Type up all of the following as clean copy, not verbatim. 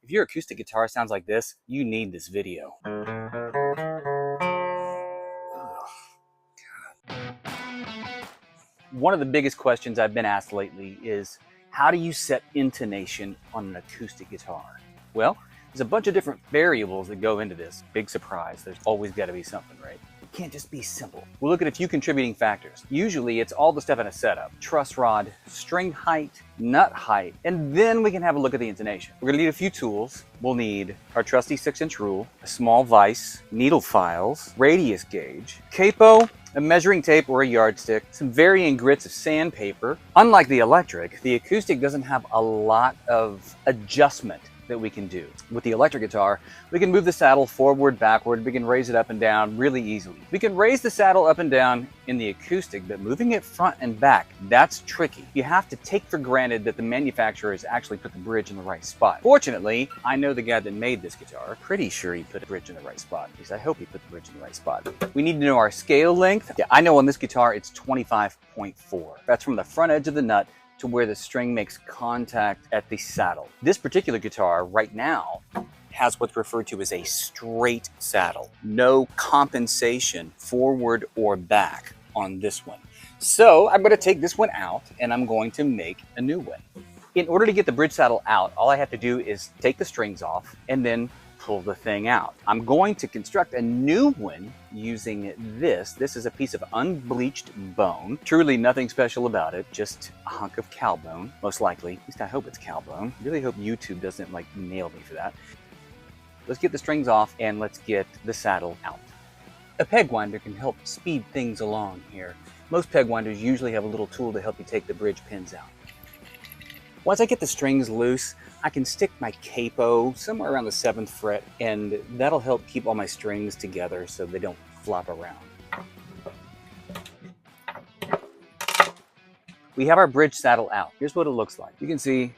If your acoustic guitar sounds like this, you need this video. One of the biggest questions I've been asked lately is, how do you set intonation on an acoustic guitar? Well, there's a bunch of different variables that go into this. Big surprise, there's always got to be something, right? It can't just be simple. We'll look at a few contributing factors. Usually it's all the stuff in a setup: truss rod, string height, nut height, and then we can have a look at the intonation. We're gonna need a few tools. We'll need our trusty 6-inch rule, a small vise, needle files, radius gauge, capo, a measuring tape or a yardstick, some varying grits of sandpaper. Unlike the electric, the acoustic doesn't have a lot of adjustment that we can do. With the electric guitar, we can move the saddle forward, backward, we can raise it up and down really easily. We can raise the saddle up and down in the acoustic, but moving it front and back, that's tricky. You have to take for granted that the manufacturer has actually put the bridge in the right spot. Fortunately, I know the guy that made this guitar. Pretty sure he put a bridge in the right spot. At least I hope he put the bridge in the right spot. We need to know our scale length. Yeah, I know on this guitar it's 25.4. That's from the front edge of the nut to where the string makes contact at the saddle. This particular guitar right now has what's referred to as a straight saddle. No compensation forward or back on this one. So I'm going to take this one out and I'm going to make a new one. In order to get the bridge saddle out, all I have to do is take the strings off and then pull the thing out. I'm going to construct a new one using this. This is a piece of unbleached bone. Truly nothing special about it, just a hunk of cow bone, most likely. At least I hope it's cow bone. Really hope YouTube doesn't like nail me for that. Let's get the strings off and let's get the saddle out. A peg winder can help speed things along here. Most peg winders usually have a little tool to help you take the bridge pins out. Once I get the strings loose, I can stick my capo somewhere around the 7th fret, and that'll help keep all my strings together so they don't flop around. We have our bridge saddle out. Here's what it looks like. You can see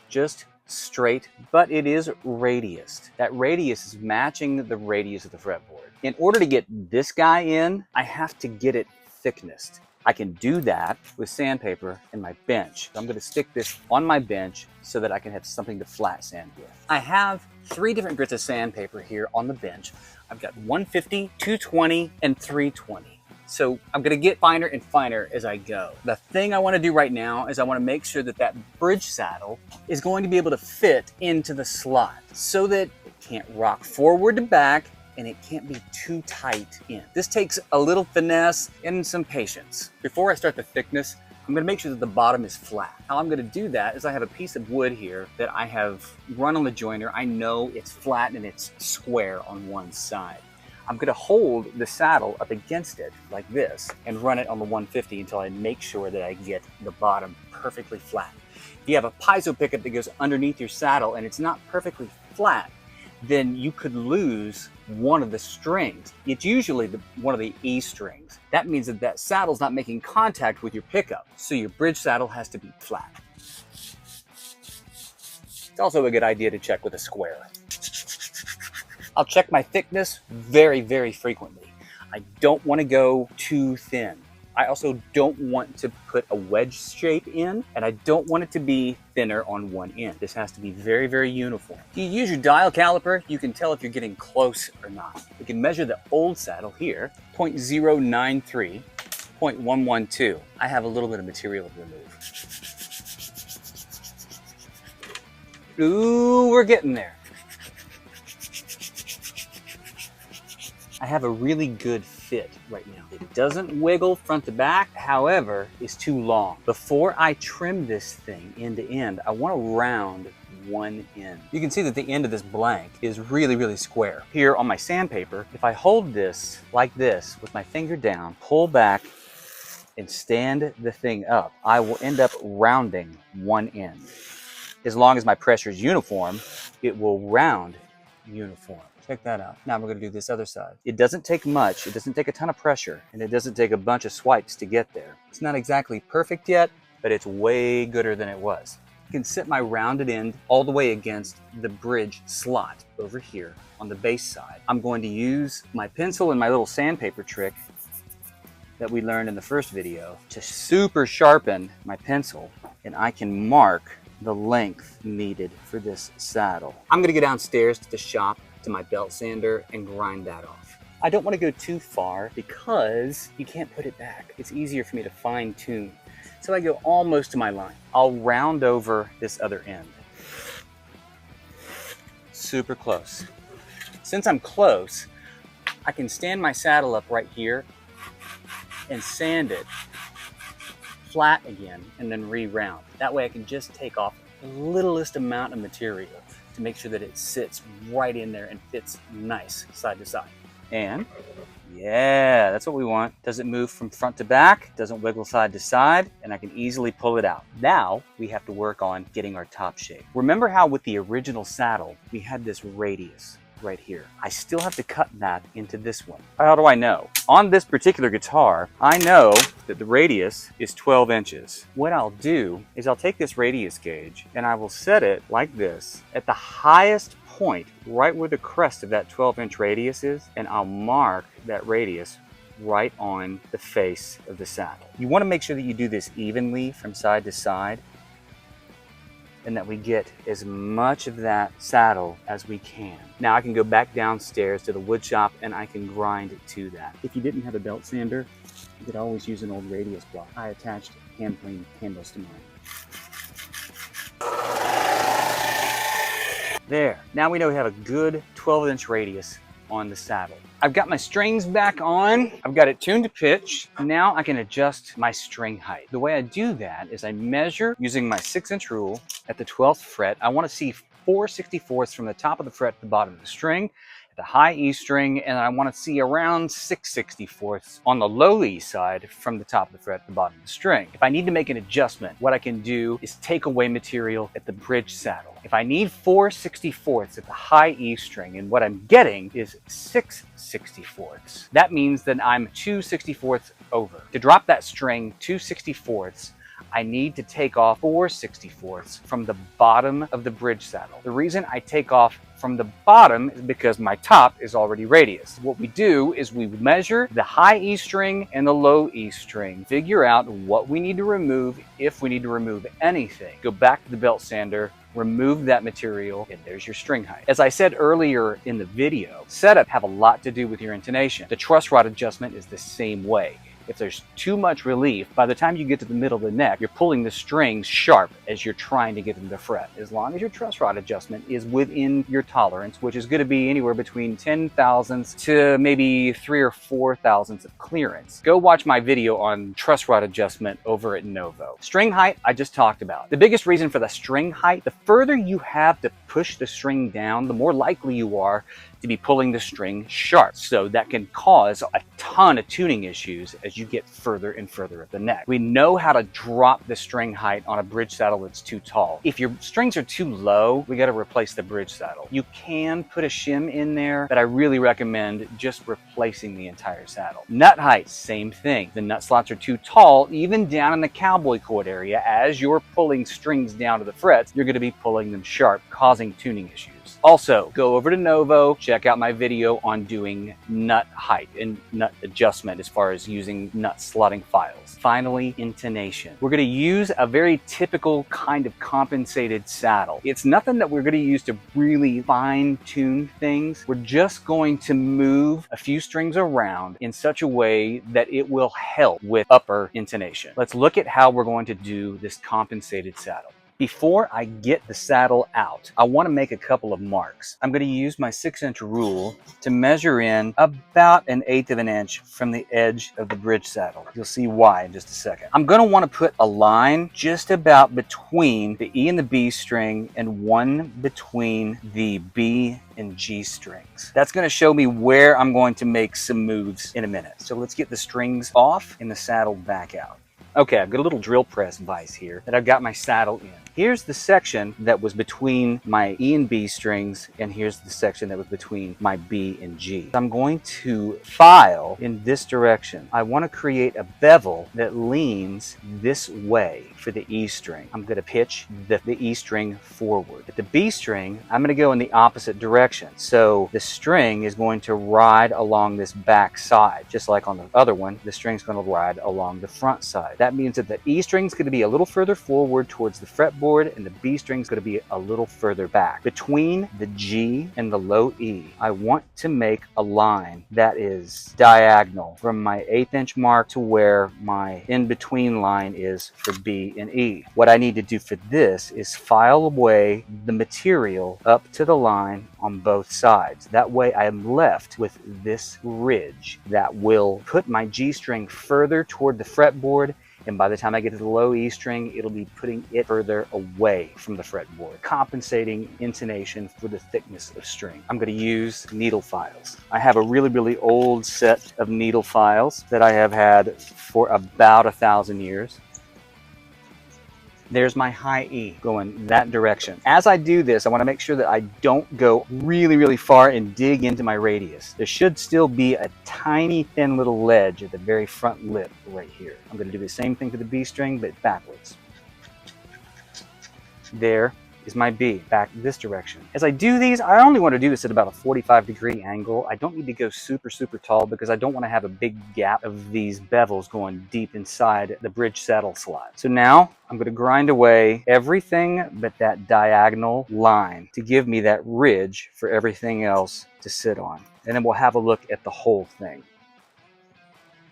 just straight, but it is radiused. That radius is matching the radius of the fretboard. In order to get this guy in, I have to get it thicknessed. I can do that with sandpaper and my bench. So I'm going to stick this on my bench so that I can have something to flat sand with. I have 3 different grits of sandpaper here on the bench. I've got 150, 220, and 320. So I'm going to get finer and finer as I go. The thing I want to do right now is I want to make sure that that bridge saddle is going to be able to fit into the slot so that it can't rock forward to back and it can't be too tight in. This takes a little finesse and some patience. Before I start the thickness, I'm gonna make sure that the bottom is flat. How I'm gonna do that is I have a piece of wood here that I have run on the joiner. I know it's flat and it's square on one side. I'm gonna hold the saddle up against it like this and run it on the 150 until I make sure that I get the bottom perfectly flat. If you have a piezo pickup that goes underneath your saddle and it's not perfectly flat, then you could lose one of the strings. It's usually one of the E strings. That means that that saddle's not making contact with your pickup, so your bridge saddle has to be flat. It's also a good idea to check with a square. I'll check my thickness very, very frequently. I don't want to go too thin. I also don't want to put a wedge shape in, and I don't want it to be thinner on one end. This has to be very, very uniform. If you use your dial caliper, you can tell if you're getting close or not. We can measure the old saddle here, 0.093, 0.112. I have a little bit of material to remove. Ooh, we're getting there. I have a really good fit right now. It doesn't wiggle front to back, however, it's too long. Before I trim this thing end to end, I want to round one end. You can see that the end of this blank is really, really square. Here on my sandpaper, if I hold this like this with my finger down, pull back, and stand the thing up, I will end up rounding one end. As long as my pressure is uniform, it will round uniform. Check that out. Now we're going to do this other side. It doesn't take much. It doesn't take a ton of pressure, and it doesn't take a bunch of swipes to get there. It's not exactly perfect yet, but it's way gooder than it was. I can sit my rounded end all the way against the bridge slot over here on the bass side. I'm going to use my pencil and my little sandpaper trick that we learned in the first video to super sharpen my pencil, and I can mark the length needed for this saddle. I'm gonna go downstairs to the shop to my belt sander and grind that off. I don't want to go too far because you can't put it back. It's easier for me to fine tune. So I go almost to my line. I'll round over this other end. Super close. Since I'm close, I can stand my saddle up right here and sand it flat again and then re-round. That way I can just take off the littlest amount of material to make sure that it sits right in there and fits nice side to side. And yeah, that's what we want. Doesn't move from front to back, doesn't wiggle side to side, and I can easily pull it out. Now we have to work on getting our top shape. Remember how with the original saddle, we had this radius right here. I still have to cut that into this one. How do I know? On this particular guitar, I know that the radius is 12 inches. What I'll do is I'll take this radius gauge and I will set it like this at the highest point, right where the crest of that 12-inch radius is, and I'll mark that radius right on the face of the saddle. You want to make sure that you do this evenly from side to side, and that we get as much of that saddle as we can. Now I can go back downstairs to the wood shop and I can grind to that. If you didn't have a belt sander, you could always use an old radius block. I attached hand plane handles to mine. There, now we know we have a good 12-inch radius on the saddle. I've got my strings back on. I've got it tuned to pitch. Now I can adjust my string height. The way I do that is I measure using my 6-inch rule at the 12th fret. I want to see 4/64ths from the top of the fret to the bottom of the string at the high E string, and I want to see around 6/64ths on the low E side from the top of the fret to the bottom of the string. If I need to make an adjustment, what I can do is take away material at the bridge saddle. If I need 4/64ths at the high E string, and what I'm getting is 6/64ths, that means that I'm 2/64ths over. To drop that string 2/64ths, I need to take off 4/64ths from the bottom of the bridge saddle. The reason I take off from the bottom is because my top is already radius. What we do is we measure the high E string and the low E string, figure out what we need to remove if we need to remove anything. Go back to the belt sander, remove that material, and there's your string height. As I said earlier in the video, setup have a lot to do with your intonation. The truss rod adjustment is the same way. If there's too much relief, by the time you get to the middle of the neck, you're pulling the strings sharp as you're trying to get them to fret. As long as your truss rod adjustment is within your tolerance, which is going to be anywhere between 10 thousandths to maybe 3 or 4 thousandths of clearance. Go watch my video on truss rod adjustment over at Novo. String height, I just talked about. The biggest reason for the string height, the further you have to push the string down, the more likely you are to be pulling the string sharp. So that can cause a ton of tuning issues as you get further and further up the neck. We know how to drop the string height on a bridge saddle that's too tall. If your strings are too low, we got to replace the bridge saddle. You can put a shim in there, but I really recommend just replacing the entire saddle. Nut height, same thing. The nut slots are too tall, even down in the cowboy cord area. As you're pulling strings down to the frets, you're going to be pulling them sharp, causing tuning issues. Also, go over to Novo, check out my video on doing nut height and nut adjustment as far as using nut slotting files. Finally, intonation. We're going to use a very typical kind of compensated saddle. It's nothing that we're going to use to really fine-tune things. We're just going to move a few strings around in such a way that it will help with upper intonation. Let's look at how we're going to do this compensated saddle. Before I get the saddle out, I want to make a couple of marks. I'm going to use my 6-inch rule to measure in about 1/8 of an inch from the edge of the bridge saddle. You'll see why in just a second. I'm going to want to put a line just about between the E and the B string and one between the B and G strings. That's going to show me where I'm going to make some moves in a minute. So let's get the strings off and the saddle back out. Okay, I've got a little drill press vise here that I've got my saddle in. Here's the section that was between my E and B strings, and here's the section that was between my B and G. I'm going to file in this direction. I want to create a bevel that leans this way for the E string. I'm going to pitch the E string forward. At the B string, I'm going to go in the opposite direction. So the string is going to ride along this back side. Just like on the other one, the string's going to ride along the front side. That means that the E string is going to be a little further forward towards the fretboard fretboard, and the B string is going to be a little further back. Between the G and the low E, I want to make a line that is diagonal from my 1/8 inch mark to where my in-between line is for B and E. What I need to do for this is file away the material up to the line on both sides. That way I am left with this ridge that will put my G string further toward the fretboard, and by the time I get to the low E string, it'll be putting it further away from the fretboard, compensating intonation for the thickness of string. I'm going to use needle files. I have a really old set of needle files that I have had for about 1,000 years. There's my high E going that direction. As I do this, I want to make sure that I don't go really far and dig into my radius. There should still be a tiny thin little ledge at the very front lip right here. I'm going to do the same thing to the B string, but backwards. There is my B, back this direction. As I do these, I only want to do this at about a 45-degree angle. I don't need to go super tall because I don't want to have a big gap of these bevels going deep inside the bridge saddle slot. So now I'm going to grind away everything but that diagonal line to give me that ridge for everything else to sit on. And then we'll have a look at the whole thing.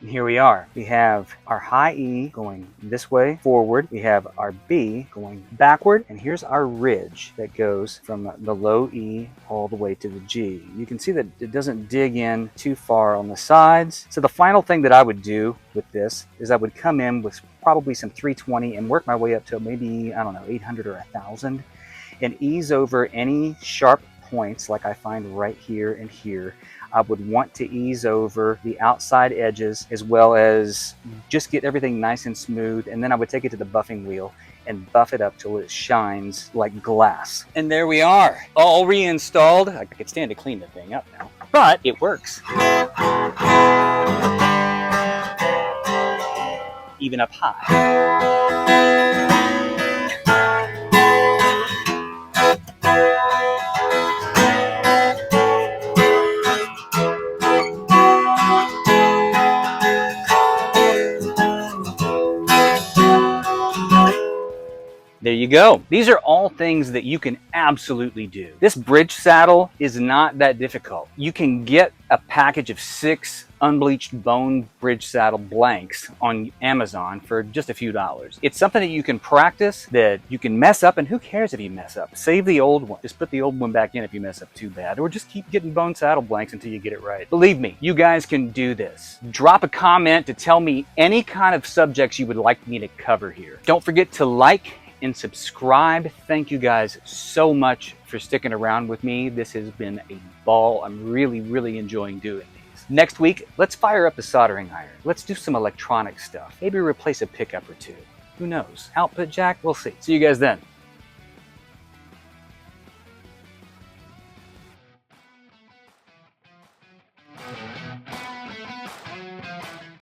And here we are. We have our high E going this way forward. We have our B going backward. And here's our ridge that goes from the low E all the way to the G. You can see that it doesn't dig in too far on the sides. So the final thing that I would do with this is I would come in with probably some 320 and work my way up to maybe, I don't know, 800 or 1,000 and ease over any sharp points like I find right here and here. I would want to ease over the outside edges as well as just get everything nice and smooth, and then I would take it to the buffing wheel and buff it up till it shines like glass. And there we are, all reinstalled. I could stand to clean the thing up now, but it works. Even up high. There you go. These are all things that you can absolutely do. This bridge saddle is not that difficult. You can get a package of 6 unbleached bone bridge saddle blanks on Amazon for just a few dollars. It's something that you can practice, that you can mess up, and who cares if you mess up? Save the old one. Just put the old one back in if you mess up too bad, or just keep getting bone saddle blanks until you get it right. Believe me, you guys can do this. Drop a comment to tell me any kind of subjects you would like me to cover here. Don't forget to like and subscribe. Thank you guys so much for sticking around with me. This has been a ball. I'm really enjoying doing these. Next week, let's fire up the soldering iron. Let's do some electronic stuff. Maybe replace a pickup or two. Who knows? Output jack? We'll see. See you guys then.